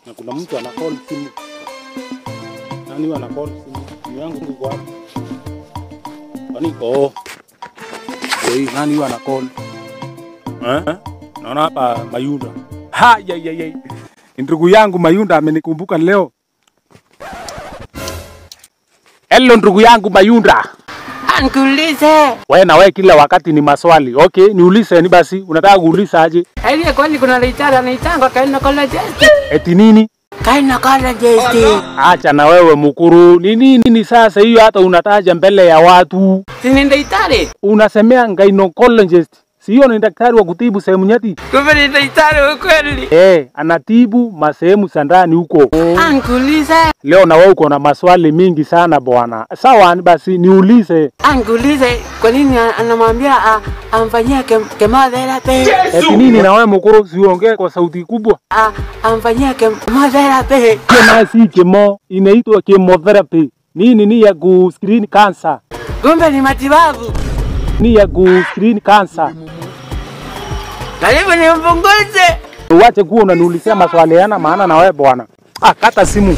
Na kuna mtu ana call simu. Nani ana call simu? Simu yangu iko wapi? Kwani ko? Nani ana call? Naona hapa Mayunda. Ha ya. Ndugu yangu Mayunda amenikumbuka leo. Hello ndugu yangu Mayunda. Nikuulize. Wewe na wewe kila wakati ni maswali. Okay, niulize ni basi. Unataka kuuliza aje? Ile kwani kuna litara anaitanga kaina college. Eti nini? Kaina college. Acha na wewe mukuru. Nini sasa hiyo hata unataja mbele ya watu? Si ni daktari? Unasemea gynecologist. Sio ni daktari wa kutibu sehemu nyeti. Kumbe ni daktari kweli? Anatibu masehemu za ndani huko. Nikuulize. Leo na wewe uko na maswali mingi sana bwana. Sawa basi niulize. Nikuulize kwa nini anamwambia amfanyie chemotherapy? Eti nini na wewe mkuru usiongee kwa sauti kubwa? Amfanyie chemotherapy. Kama si chemo inaitwa chemotherapy. Nini ya ku screen cancer? Kumbe ni matibabu. Ni ya ku screen cancer. Karibu nimpunguze. Uache kuwa unaniulizia maswali yana maana na wewe bwana. Kata simu.